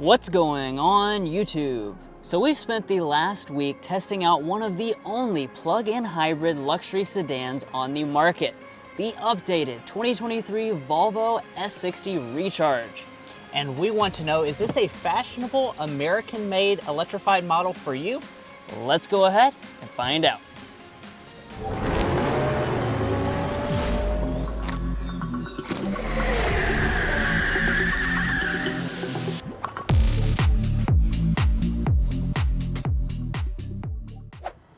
What's going on YouTube? So we've spent the last week testing out one of the only plug-in hybrid luxury sedans on the market, the updated 2023 Volvo S60 Recharge. And we want to know, is this a fashionable American-made electrified model for you? Let's go ahead and find out.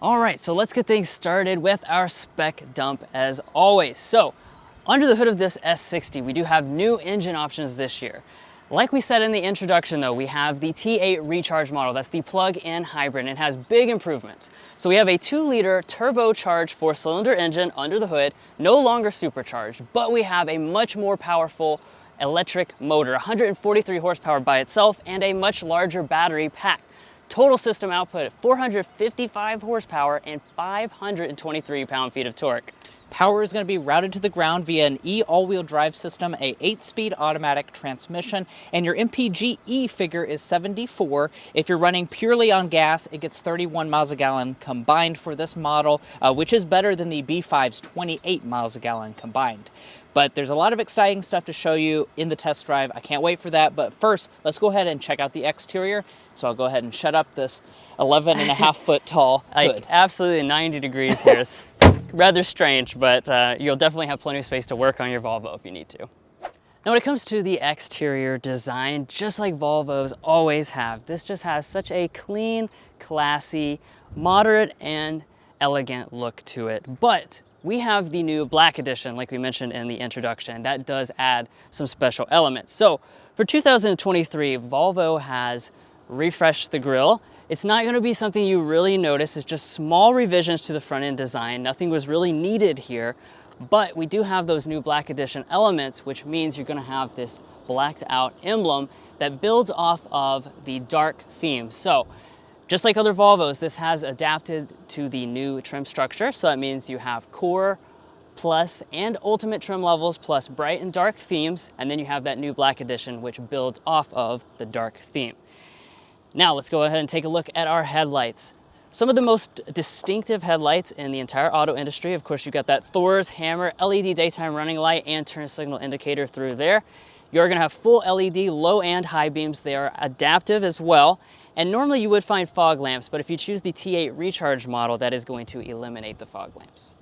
All right, so let's get things started with our spec dump as always. So under the hood of this S60, we do have new engine options this year. Like we said in the introduction though, we have the T8 Recharge model. That's the plug-in hybrid, and it has big improvements. So we have a 2-liter turbocharged 4-cylinder engine under the hood, no longer supercharged, but we have a much more powerful electric motor, 143 horsepower by itself, and a much larger battery pack. Total system output at 455 horsepower and 523 pound-feet of torque. Power is going to be routed to the ground via an E all-wheel drive system, a 8-speed automatic transmission, and your MPGe figure is 74. If you're running purely on gas, it gets 31 miles a gallon combined for this model, which is better than the B5's 28 miles a gallon combined. But there's a lot of exciting stuff to show you in the test drive. I can't wait for that. But first, let's go ahead and check out the exterior. So I'll go ahead and shut up this 11.5 foot tall hood. Absolutely 90 degrees here. It's rather strange, but you'll definitely have plenty of space to work on your Volvo if you need to. Now when it comes to the exterior design, just like Volvos always have, this just has such a clean, classy, moderate, and elegant look to it. But we have the new Black Edition, like we mentioned in the introduction. That does add some special elements. So for 2023, Volvo has refreshed the grille. It's not going to be something you really notice. It's just small revisions to the front end design. Nothing was really needed here, but we do have those new Black Edition elements, which means you're going to have this blacked out emblem that builds off of the dark theme. So just like other Volvos, this has adapted to the new trim structure. So that means you have Core, Plus, and Ultimate trim levels, plus bright and dark themes. And then you have that new Black Edition, which builds off of the dark theme. Now let's go ahead and take a look at our headlights. Some of the most distinctive headlights in the entire auto industry. Of course, you've got that Thor's Hammer LED daytime running light and turn signal indicator through there. You're gonna have full LED low and high beams. They are adaptive as well. And normally you would find fog lamps, but if you choose the T8 Recharge model, that is going to eliminate the fog lamps.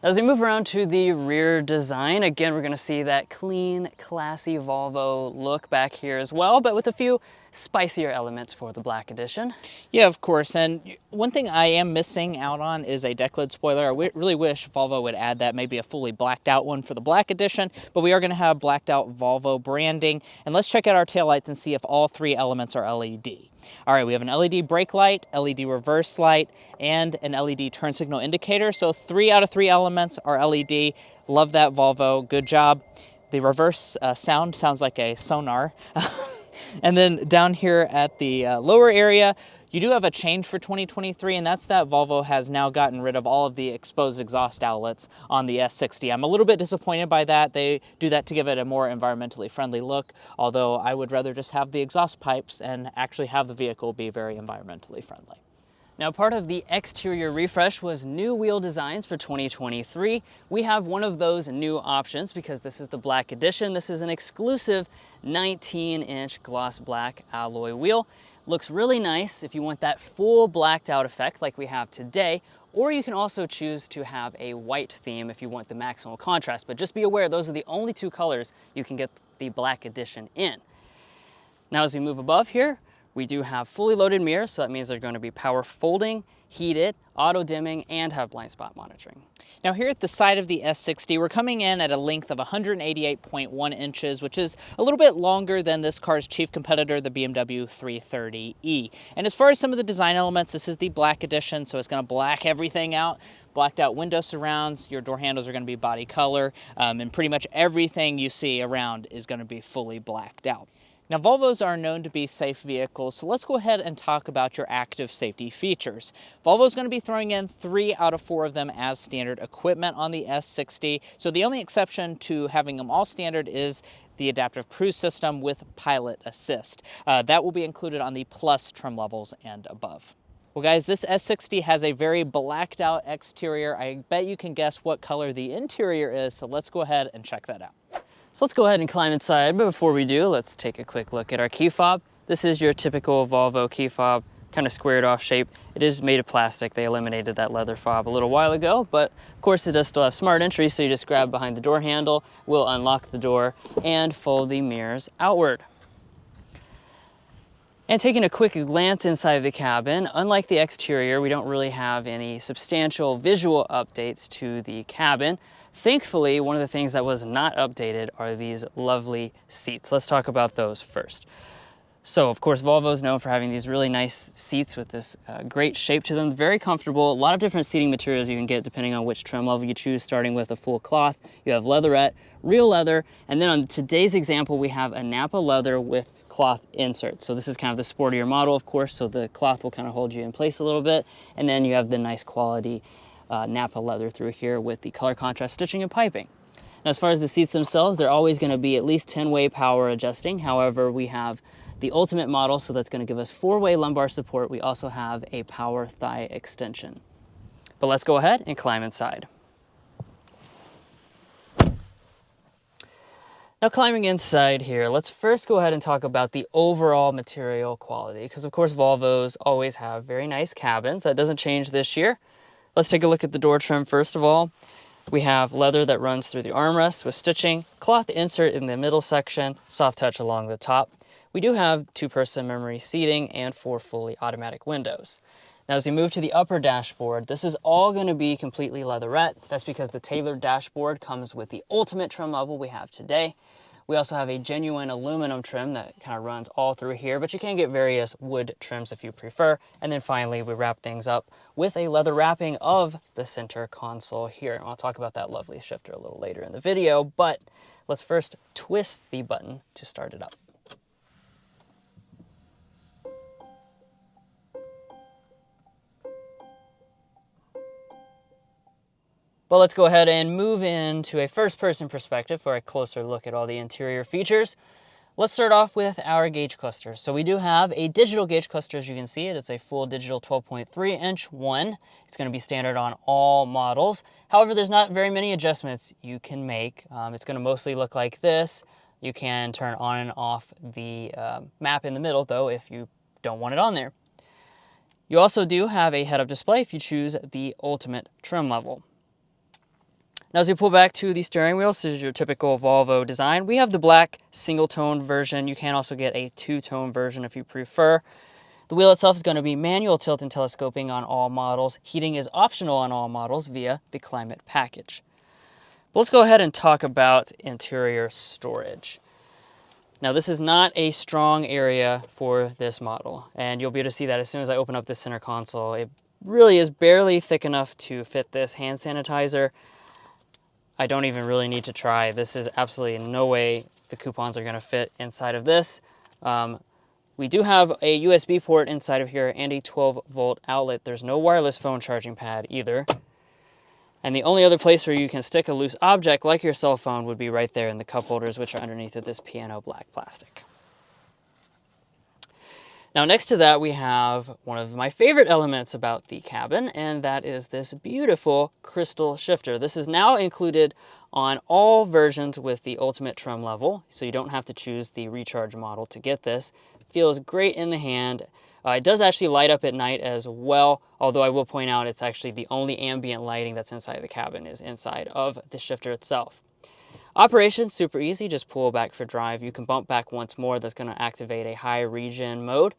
As we move around to the rear design, again, we're gonna see that clean, classy Volvo look back here as well, but with a few spicier elements for the Black Edition. Yeah, of course. And one thing I am missing out on is a deck lid spoiler. I really wish Volvo would add that, maybe a fully blacked out one for the Black Edition, but we are going to have blacked out Volvo branding. And let's check out our taillights and see if all three elements are LED. All right, we have an LED brake light, LED reverse light, and an LED turn signal indicator. So 3 out of 3 elements are LED. Love that, Volvo. Good job. The reverse sounds like a sonar. And then down here at the lower area, you do have a change for 2023, and that's that Volvo has now gotten rid of all of the exposed exhaust outlets on the S60. I'm a little bit disappointed by that. They do that to give it a more environmentally friendly look, although I would rather just have the exhaust pipes and actually have the vehicle be very environmentally friendly. Now, part of the exterior refresh was new wheel designs for 2023. We have one of those new options because this is the Black Edition. This is an exclusive 19-inch gloss black alloy wheel. Looks really nice if you want that full blacked out effect like we have today, or you can also choose to have a white theme if you want the maximum contrast. But just be aware, those are the only 2 colors you can get the Black Edition in. Now, as we move above here, we do have fully loaded mirrors, so that means they're going to be power folding, heated, auto dimming, and have blind spot monitoring. Now here at the side of the S60, we're coming in at a length of 188.1 inches, which is a little bit longer than this car's chief competitor, the BMW 330e. And as far as some of the design elements, this is the Black Edition, so it's going to black everything out. Blacked out window surrounds, your door handles are going to be body color, and pretty much everything you see around is going to be fully blacked out. Now, Volvos are known to be safe vehicles, so let's go ahead and talk about your active safety features. Volvo's going to be throwing in 3 out of 4 of them as standard equipment on the S60, so the only exception to having them all standard is the adaptive cruise system with pilot assist. That will be included on the Plus trim levels and above. Well guys, this S60 has a very blacked out exterior. I bet you can guess what color the interior is, so let's go ahead and check that out. So let's go ahead and climb inside, but before we do, let's take a quick look at our key fob. This is your typical Volvo key fob, kind of squared off shape. It is made of plastic. They eliminated that leather fob a little while ago, but of course it does still have smart entry, so you just grab behind the door handle, will unlock the door, and fold the mirrors outward. And taking a quick glance inside of the cabin, unlike the exterior, we don't really have any substantial visual updates to the cabin. Thankfully, one of the things that was not updated are these lovely seats. Let's talk about those first. So, of course, Volvo is known for having these really nice seats with this great shape to them. Very comfortable. A lot of different seating materials you can get depending on which trim level you choose, starting with a full cloth. You have leatherette, real leather, and then on today's example, we have a Napa leather with cloth insert. So this is kind of the sportier model, of course, so the cloth will kind of hold you in place a little bit. And then you have the nice quality Napa leather through here with the color contrast stitching and piping. Now, as far as the seats themselves, they're always going to be at least 10-way power adjusting. However, we have the Ultimate model, so that's going to give us 4-way lumbar support. We also have a power thigh extension. But let's go ahead and climb inside. Now, climbing inside here, let's first go ahead and talk about the overall material quality, because of course Volvos always have very nice cabins. That doesn't change this year. Let's take a look at the door trim first of all. We have leather that runs through the armrests with stitching, cloth insert in the middle section, soft touch along the top. We do have 2-person memory seating and 4 fully automatic windows. Now, as we move to the upper dashboard, this is all going to be completely leatherette. That's because the tailored dashboard comes with the Ultimate trim level we have today. We also have a genuine aluminum trim that kind of runs all through here, but you can get various wood trims if you prefer. And then finally, we wrap things up with a leather wrapping of the center console here. And I'll talk about that lovely shifter a little later in the video, but let's first twist the button to start it up. But let's go ahead and move into a first-person perspective for a closer look at all the interior features. Let's start off with our gauge cluster. So we do have a digital gauge cluster, as you can see it. It's a full digital 12.3-inch one. It's going to be standard on all models. However, there's not very many adjustments you can make. It's going to mostly look like this. You can turn on and off the map in the middle, though, if you don't want it on there. You also do have a head-up display if you choose the Ultimate trim level. Now, as we pull back to the steering wheel, this is your typical Volvo design. We have the black single-tone version. You can also get a 2-tone version if you prefer. The wheel itself is going to be manual tilt and telescoping on all models. Heating is optional on all models via the Climate package. But let's go ahead and talk about interior storage. Now, this is not a strong area for this model, and you'll be able to see that as soon as I open up this center console. It really is barely thick enough to fit this hand sanitizer. I don't even really need to try. This is absolutely no way the coupons are going to fit inside of this. We do have a USB port inside of here and a 12-volt outlet. There's no wireless phone charging pad either. And the only other place where you can stick a loose object like your cell phone would be right there in the cup holders, which are underneath of this piano black plastic. Now, next to that, we have one of my favorite elements about the cabin, and that is this beautiful crystal shifter. This is now included on all versions with the Ultimate trim level, so you don't have to choose the Recharge model to get this. It feels great in the hand. It does actually light up at night as well, although I will point out it's actually the only ambient lighting that's inside the cabin is inside of the shifter itself. Operation, super easy, just pull back for drive. You can bump back once more, that's going to activate a high regen mode.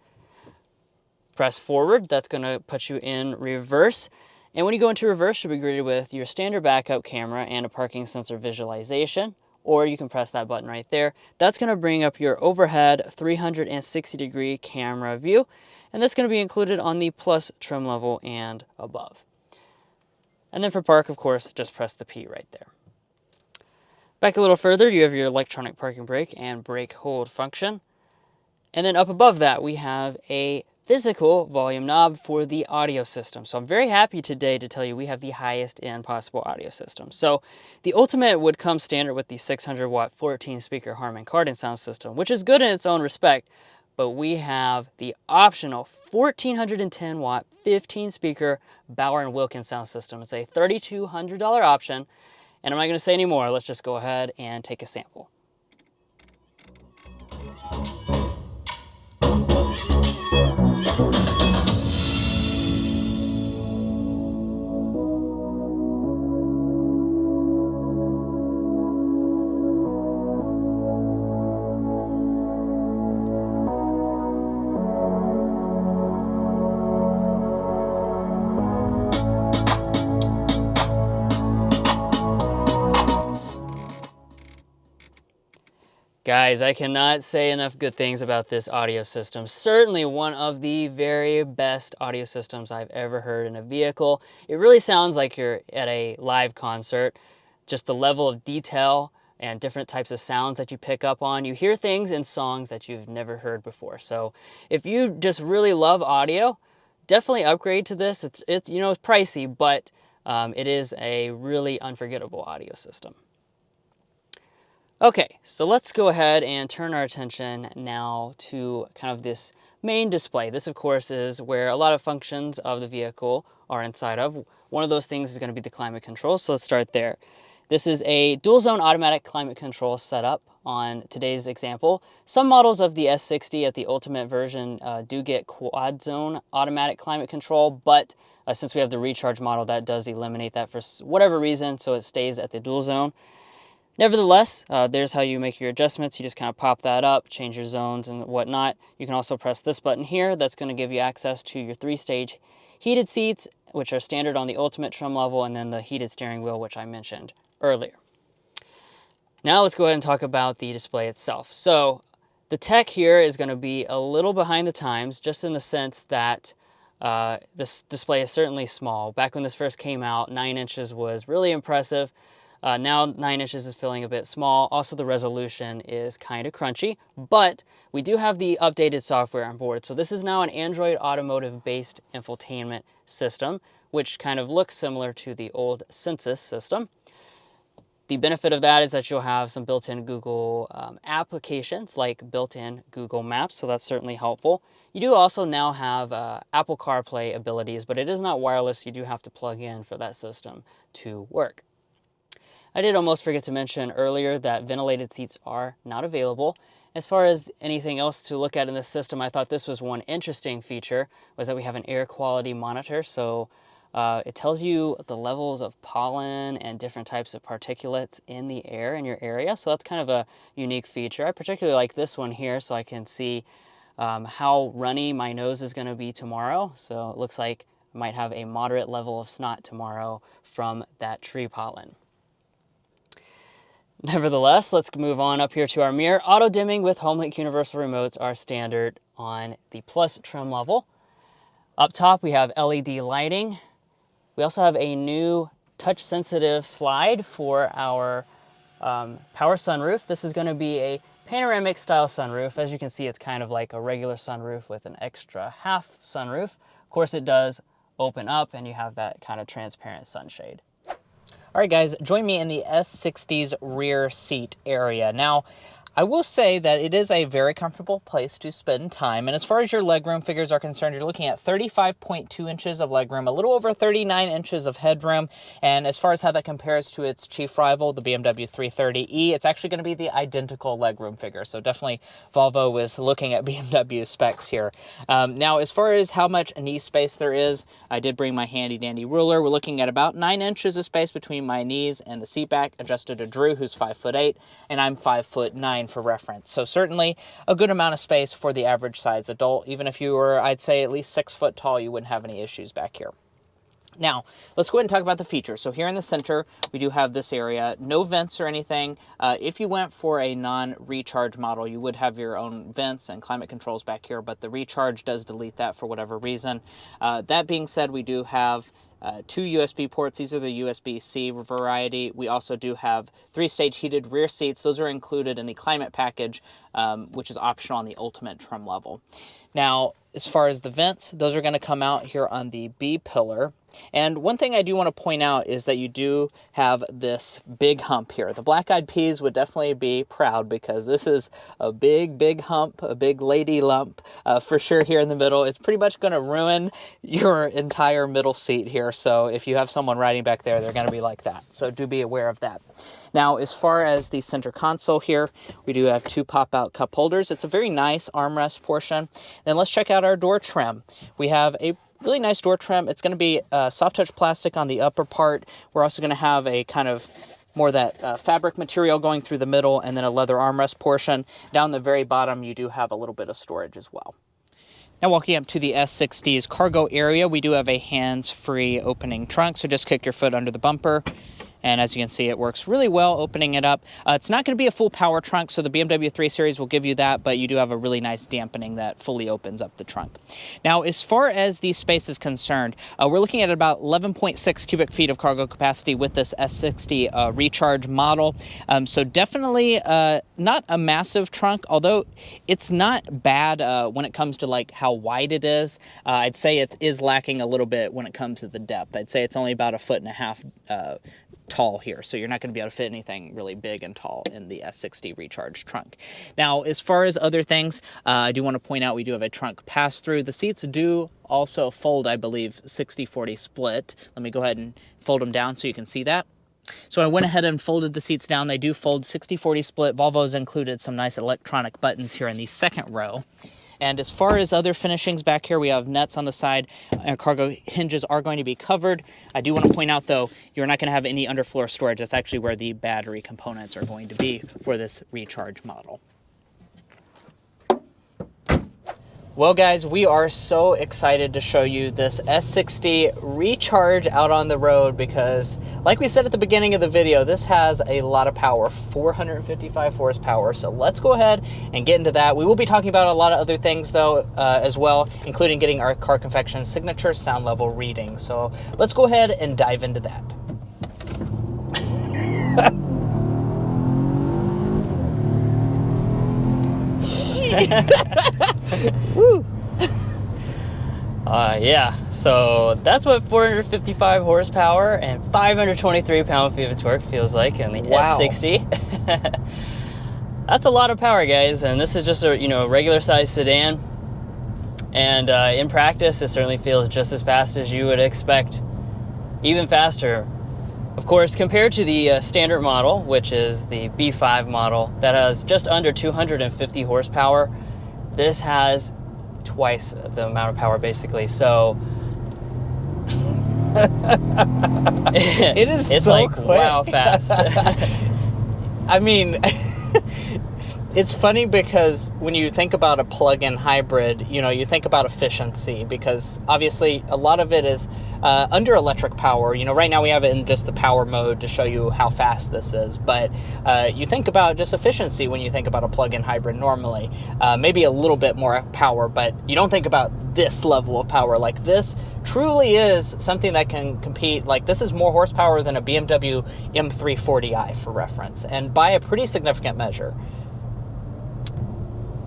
Press forward, that's going to put you in reverse. And when you go into reverse, you'll be greeted with your standard backup camera and a parking sensor visualization. Or you can press that button right there. That's going to bring up your overhead 360-degree camera view. And that's going to be included on the Plus trim level and above. And then for park, of course, just press the P right there. Back a little further, you have your electronic parking brake and brake hold function. And then up above that, we have a physical volume knob for the audio system. So I'm very happy today to tell you we have the highest end possible audio system. So the Ultimate would come standard with the 600 watt 14 speaker Harman Kardon sound system, which is good in its own respect, but we have the optional 1410 watt 15 speaker Bauer & Wilkins sound system. It's a $3,200 option, and I'm not going to say any more. Let's just go ahead and take a sample. Guys, I cannot say enough good things about this audio system. Certainly one of the very best audio systems I've ever heard in a vehicle. It really sounds like you're at a live concert. Just the level of detail and different types of sounds that you pick up on. You hear things in songs that you've never heard before. So if you just really love audio, definitely upgrade to this. It's you know, it's pricey, but it is a really unforgettable audio system. Okay, so let's go ahead and turn our attention now to kind of this main display. This, of course, is where a lot of functions of the vehicle are inside of. One of those things is going to be the climate control, so let's start there. This is a dual zone automatic climate control setup on today's example. Some models of the S60 at the Ultimate version do get quad zone automatic climate control, but since we have the Recharge model, that does eliminate that for whatever reason, so it stays at the dual zone. Nevertheless, there's how you make your adjustments. You just kind of pop that up, change your zones and whatnot. You can also press this button here. That's going to give you access to your 3-stage heated seats, which are standard on the Ultimate trim level, and then the heated steering wheel, which I mentioned earlier. Now let's go ahead and talk about the display itself. So the tech here is going to be a little behind the times, just in the sense that this display is certainly small. Back when this first came out, 9 inches was really impressive. Now 9 inches is feeling a bit small. Also, the resolution is kind of crunchy, but we do have the updated software on board. So this is now an Android Automotive based infotainment system, which kind of looks similar to the old Census system. The benefit of that is that you'll have some built-in Google applications like built-in Google Maps, so that's certainly helpful. You do also now have Apple CarPlay abilities, but it is not wireless. You do have to plug in for that system to work. I did almost forget to mention earlier that ventilated seats are not available. As far as anything else to look at in this system, I thought this was one interesting feature, was that we have an air quality monitor. So it tells you the levels of pollen and different types of particulates in the air in your area. So that's kind of a unique feature. I particularly like this one here, so I can see how runny my nose is going to be tomorrow. So it looks like I might have a moderate level of snot tomorrow from that tree pollen. Nevertheless, let's move on up here to our mirror. Auto dimming with HomeLink universal remotes are standard on the Plus trim level. Up top, we have LED lighting. We also have a new touch-sensitive slide for our power sunroof. This is going to be a panoramic style sunroof. As you can see, it's kind of like a regular sunroof with an extra half sunroof. Of course, it does open up and you have that kind of transparent sunshade. All right, guys, join me in the S60's rear seat area. Now, I will say that it is a very comfortable place to spend time. And as far as your legroom figures are concerned, you're looking at 35.2 inches of legroom, a little over 39 inches of headroom. And as far as how that compares to its chief rival, the BMW 330e, it's actually going to be the identical legroom figure. So definitely Volvo is looking at BMW specs here. Now, as far as how much knee space there is, I did bring my handy dandy ruler. We're looking at about 9 inches of space between my knees and the seat back, adjusted to Drew, who's 5'8", and I'm 5'9". For reference. So certainly a good amount of space for the average size adult. Even if you were, I'd say, at least 6 foot tall, you wouldn't have any issues back here. Now, let's go ahead and talk about the features. So here in the center, we do have this area, no vents or anything. If you went for a non-recharge model, you would have your own vents and climate controls back here, but the recharge does delete that for whatever reason. That being said, we do have 2 USB ports. These are the USB-C variety. We also do have 3-stage heated rear seats. Those are included in the climate package which is optional on the Ultimate trim level. Now, as far as the vents, those are going to come out here on the B pillar. And one thing I do want to point out is that you do have this big hump here. The Black Eyed Peas would definitely be proud because this is a big hump, a big lady lump for sure here in the middle. It's pretty much going to ruin your entire middle seat here. So if you have someone riding back there, they're going to be like that. So do be aware of that. Now, as far as the center console here, we do have 2 pop-out cup holders. It's a very nice armrest portion. Then let's check out our door trim. We have a really nice door trim. It's going to be soft touch plastic on the upper part. We're also going to have a kind of more that fabric material going through the middle, and then a leather armrest portion. Down the very bottom, you do have a little bit of storage as well. Now walking up to the S60's cargo area, we do have a hands-free opening trunk, so just kick your foot under the bumper. And as you can see, it works really well opening it up. It's not going to be a full power trunk, so the BMW 3 Series will give you that, but you do have a really nice dampening that fully opens up the trunk. Now, as far as the space is concerned, we're looking at about 11.6 cubic feet of cargo capacity with this S60 recharge model. So definitely not a massive trunk, although it's not bad when it comes to like how wide it is. I'd say it is lacking a little bit when it comes to the depth. I'd say it's only about 1.5 feet tall here, so you're not going to be able to fit anything really big and tall in the S60 recharge trunk. Now, as far as other things, I do want to point out we do have a trunk pass-through. The seats do also fold, I believe, 60-40 split. Let me go ahead and fold them down so you can see that. So I went ahead and folded the seats down. They do fold 60-40 split. Volvo's included some nice electronic buttons here in the second row. And as far as other finishings back here, we have nets on the side. Our cargo hinges are going to be covered. I do want to point out, though, you're not going to have any underfloor storage. That's actually where the battery components are going to be for this recharge model. Well, guys, we are so excited to show you this S60 recharge out on the road because, like we said at the beginning of the video, this has a lot of power, 455 horsepower. So let's go ahead and get into that. We will be talking about a lot of other things, though, as well, including getting our Car Confections signature sound level reading. So let's go ahead and dive into that. Woo! Yeah, so that's what 455 horsepower and 523 pound-feet of torque feels like in the S60. That's a lot of power, guys, and this is just a regular size sedan. And in practice, it certainly feels just as fast as you would expect, even faster. Of course, compared to the standard model, which is the B5 model, that has just under 250 horsepower, this has twice the amount of power, basically. So it's so like quick. Wow fast. I mean, it's funny because when you think about a plug-in hybrid, you think about efficiency because obviously a lot of it is under electric power. Right now we have it in just the power mode to show you how fast this is, but you think about just efficiency when you think about a plug-in hybrid normally. Maybe a little bit more power, but you don't think about this level of power. Like this truly is something that can compete. Like this is more horsepower than a BMW M340i for reference, and by a pretty significant measure.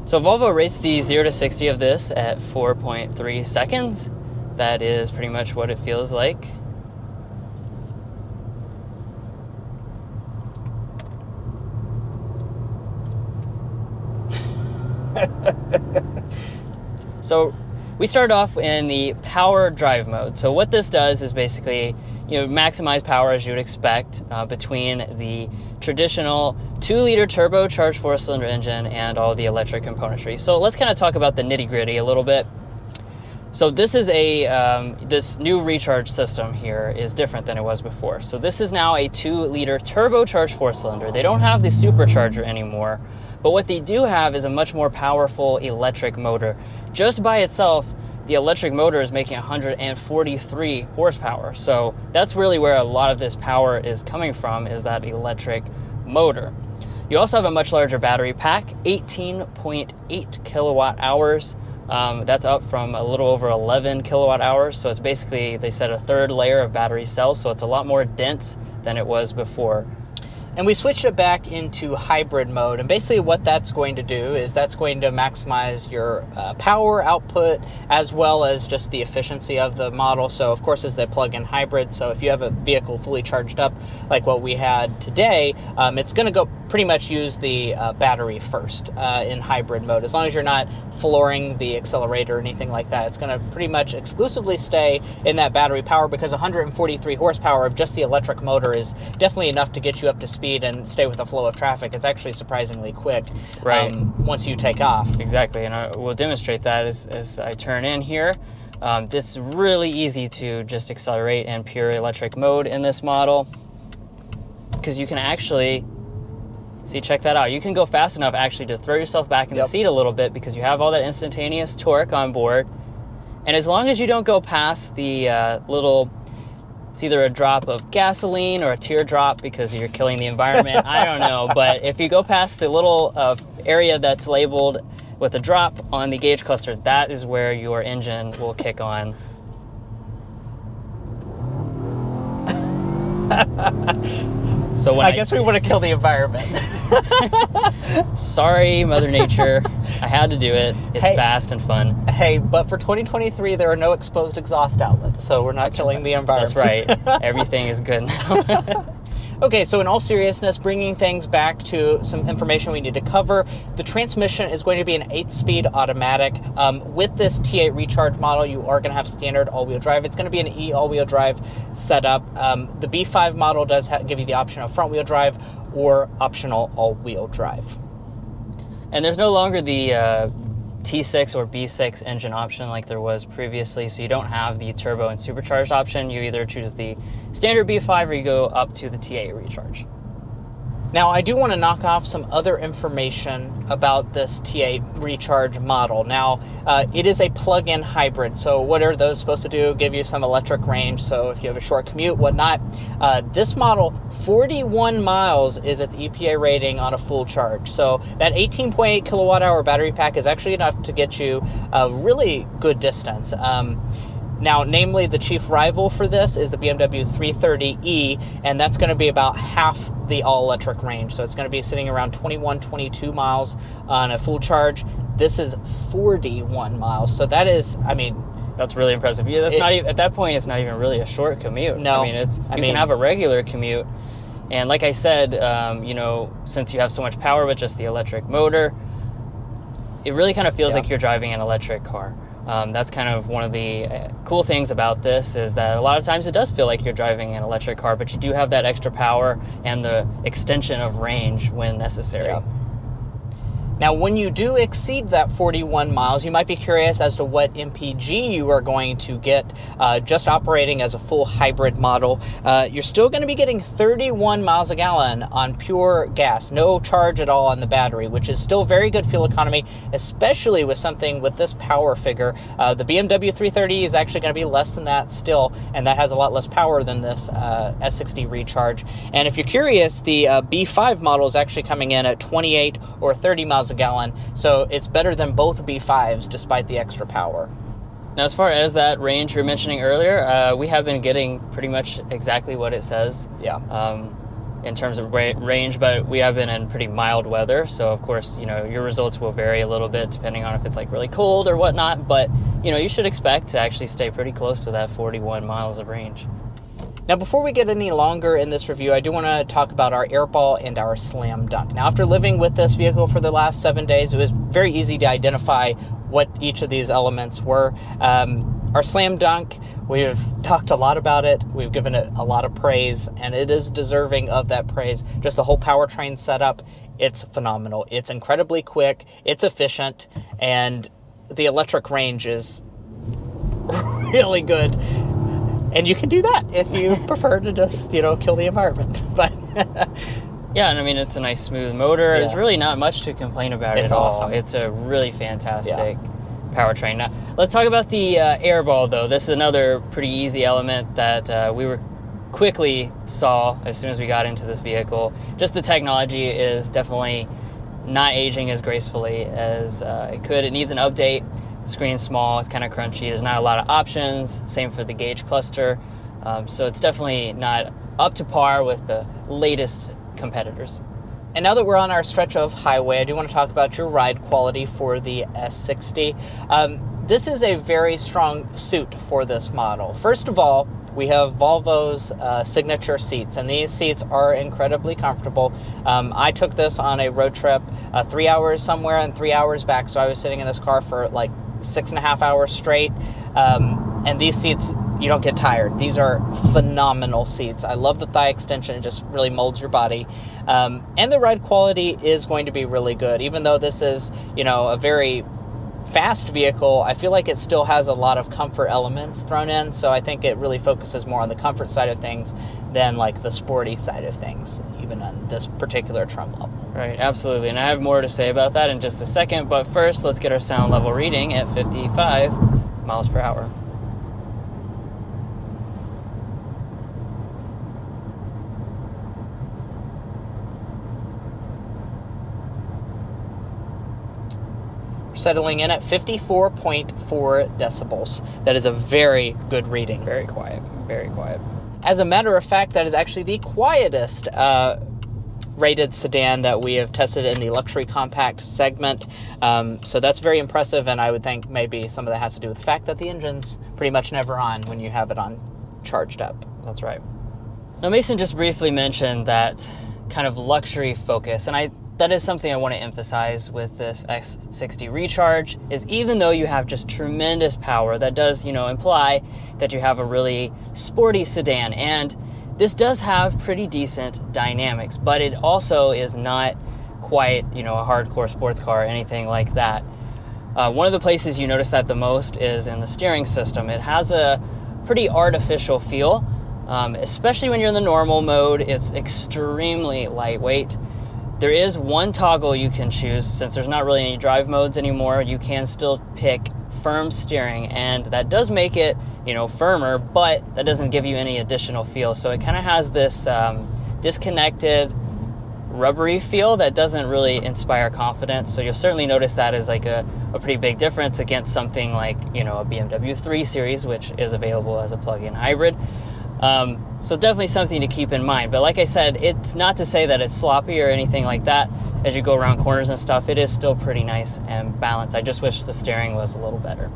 So Volvo rates the 0 to 60 of this at 4.3 seconds. That is pretty much what it feels like. So we start off in the power drive mode. So what this does is basically, maximize power as you would expect between the traditional 2-liter turbocharged 4-cylinder engine and all the electric componentry. So let's kind of talk about the nitty-gritty a little bit. So this is this new recharge system here is different than it was before. So this is now a 2-liter turbocharged 4-cylinder. They don't have the supercharger anymore, but what they do have is a much more powerful electric motor. Just by itself, the electric motor is making 143 horsepower. So that's really where a lot of this power is coming from, is that electric motor. You also have a much larger battery pack, 18.8 kilowatt hours. That's up from a little over 11 kilowatt hours. So it's basically, they said, a third layer of battery cells. So it's a lot more dense than it was before. And we switched it back into hybrid mode. And basically what that's going to do is that's going to maximize your power output as well as just the efficiency of the model. So of course it's a plug-in hybrid. So if you have a vehicle fully charged up like what we had today, it's going to go pretty much use the battery first in hybrid mode. As long as you're not flooring the accelerator or anything like that, it's going to pretty much exclusively stay in that battery power, because 143 horsepower of just the electric motor is definitely enough to get you up to speed and stay with the flow of traffic. It's actually surprisingly quick, right, once you take off. Exactly, and I will demonstrate that as I turn in here. This is really easy to just accelerate in pure electric mode in this model, because you can actually, see, check that out. You can go fast enough actually to throw yourself back in the seat a little bit, because you have all that instantaneous torque on board. And as long as you don't go past the little, it's either a drop of gasoline or a teardrop because you're killing the environment. I don't know. But if you go past the little area that's labeled with a drop on the gauge cluster, that is where your engine will kick on. So when I guess we want to kill the environment. Sorry, Mother Nature. I had to do it. It's fast and fun. Hey, but for 2023, there are no exposed exhaust outlets, so we're not killing the environment. That's right. Everything is good now. Okay, so in all seriousness, bringing things back to some information we need to cover, the transmission is going to be an 8-speed automatic. With this T8 Recharge model, you are going to have standard all-wheel drive. It's going to be an E all-wheel drive setup. The B5 model does give you the option of front-wheel drive or optional all-wheel drive. And there's no longer the T6 or B6 engine option like there was previously, so you don't have the turbo and supercharged option. You either choose the standard B5 or you go up to the T8 Recharge. Now, I do want to knock off some other information about this T8 Recharge model. Now, it is a plug-in hybrid, so what are those supposed to do? Give you some electric range, so if you have a short commute, whatnot. This model, 41 miles is its EPA rating on a full charge. So that 18.8 kilowatt-hour battery pack is actually enough to get you a really good distance. Now, namely, the chief rival for this is the BMW 330e, and that's going to be about half the all-electric range. So it's going to be sitting around 21, 22 miles on a full charge. This is 41 miles. So that is, I mean... That's really impressive. Yeah, that's not even, at that point, it's not even really a short commute. No. I mean, you can have a regular commute. And like I said, you know, since you have so much power with just the electric motor, it really kind of feels like you're driving an electric car. That's kind of one of the cool things about this, is that a lot of times it does feel like you're driving an electric car, but you do have that extra power and the extension of range when necessary. Yeah. Now, when you do exceed that 41 miles, you might be curious as to what MPG you are going to get just operating as a full hybrid model. You're still going to be getting 31 miles a gallon on pure gas, no charge at all on the battery, which is still very good fuel economy, especially with something with this power figure. The BMW 330 is actually going to be less than that still, and that has a lot less power than this S60 Recharge. And if you're curious, the B5 model is actually coming in at 28 or 30 miles a gallon, so it's better than both B5s despite the extra power. Now, as far as that range you were mentioning earlier, we have been getting pretty much exactly what it says. In terms of range, but we have been in pretty mild weather, so of course, you know, your results will vary a little bit depending on if it's like really cold or whatnot, but you know, you should expect to actually stay pretty close to that 41 miles of range. Now, before we get any longer in this review, I do want to talk about our airball and our slam dunk. Now, after living with this vehicle for the last 7 days, it was very easy to identify what each of these elements were. Our slam dunk, we've talked a lot about it, we've given it a lot of praise, and it is deserving of that praise. Just the whole powertrain setup, it's phenomenal. It's incredibly quick, it's efficient, and the electric range is really good. And you can do that if you prefer to just, you know, kill the environment. But yeah, and I mean, it's a nice smooth motor. There's really not much to complain about at all. Awesome. It's a really fantastic powertrain. Now, let's talk about the airball, though. This is another pretty easy element that we quickly saw as soon as we got into this vehicle. Just the technology is definitely not aging as gracefully as it could. It needs an update. The screen's small, it's kind of crunchy, there's not a lot of options, same for the gauge cluster, so it's definitely not up to par with the latest competitors. And now that we're on our stretch of highway, I do want to talk about your ride quality for the S60. This is a very strong suit for this model. First of all, we have Volvo's signature seats, and these seats are incredibly comfortable. I took this on a road trip, 3 hours somewhere and 3 hours back, so I was sitting in this car for like 6.5 hours straight, and these seats, you don't get tired. These are phenomenal seats. I love the thigh extension. It just really molds your body. And the ride quality is going to be really good. Even though this is, you know, a very fast vehicle, I feel like it still has a lot of comfort elements thrown in. So I think it really focuses more on the comfort side of things than like the sporty side of things, even on this particular trim level. Right, absolutely. And I have more to say about that in just a second. But first, let's get our sound level reading at 55 miles per hour. Settling in at 54.4 decibels. That is a very good reading. Very quiet, very quiet. As a matter of fact, that is actually the quietest rated sedan that we have tested in the luxury compact segment. So that's very impressive, and I would think maybe some of that has to do with the fact that the engine's pretty much never on when you have it on charged up. That's right. Now, Mason just briefly mentioned that kind of luxury focus, and that is something I want to emphasize with this S60 Recharge, is even though you have just tremendous power, that does, you know, imply that you have a really sporty sedan. And this does have pretty decent dynamics, but it also is not quite, you know, a hardcore sports car or anything like that. One of the places you notice that the most is in the steering system. It has a pretty artificial feel, especially when you're in the normal mode. It's extremely lightweight. There is one toggle you can choose. Since there's not really any drive modes anymore, you can still pick firm steering, and that does make it, you know, firmer, but that doesn't give you any additional feel. So it kind of has this disconnected, rubbery feel that doesn't really inspire confidence. So you'll certainly notice that as like a pretty big difference against something like, you know, a BMW 3 Series, which is available as a plug-in hybrid. So definitely something to keep in mind. But like I said, it's not to say that it's sloppy or anything like that. As you go around corners and stuff, it is still pretty nice and balanced. I just wish the steering was a little better.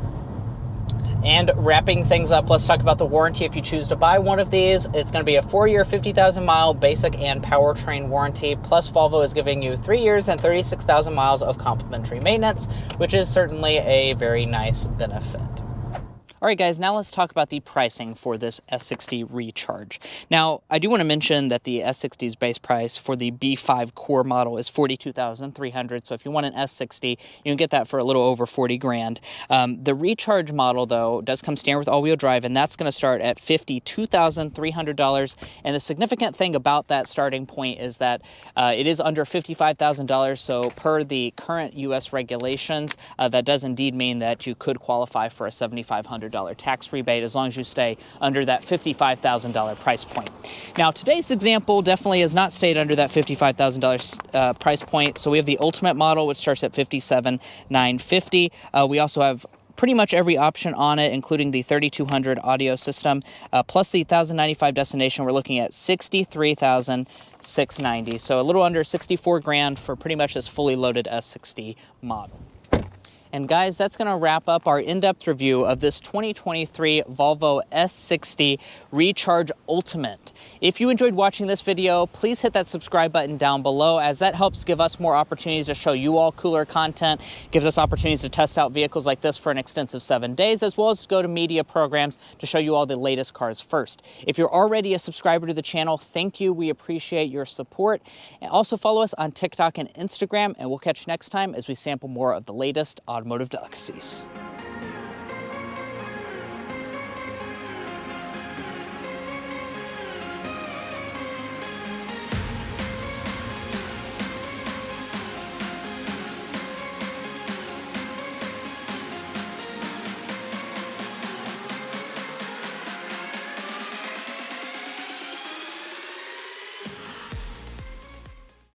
And wrapping things up, let's talk about the warranty. If you choose to buy one of these, it's going to be a 4-year, 50,000 mile basic and powertrain warranty. Plus, Volvo is giving you 3 years and 36,000 miles of complimentary maintenance, which is certainly a very nice benefit. All right, guys, now let's talk about the pricing for this S60 Recharge. Now, I do want to mention that the S60's base price for the B5 core model is $42,300. So if you want an S60, you can get that for a little over 40 grand. The Recharge model, though, does come standard with all-wheel drive, and that's going to start at $52,300. And the significant thing about that starting point is that it is under $55,000. So per the current U.S. regulations, that does indeed mean that you could qualify for a $7,500 tax rebate as long as you stay under that $55,000 price point. Now, today's example definitely has not stayed under that $55,000 price point. So we have the Ultimate model, which starts at $57,950. We also have pretty much every option on it, including the 3200 audio system, plus the 1095 destination. We're looking at $63,690. So a little under 64 grand for pretty much this fully loaded S60 model. And guys, that's going to wrap up our in-depth review of this 2023 Volvo S60 Recharge Ultimate. If you enjoyed watching this video, please hit that subscribe button down below, as that helps give us more opportunities to show you all cooler content, gives us opportunities to test out vehicles like this for an extensive 7 days, as well as to go to media programs to show you all the latest cars first. If you're already a subscriber to the channel, thank you. We appreciate your support. And also follow us on TikTok and Instagram, and we'll catch you next time as we sample more of the latest automotive delicacies.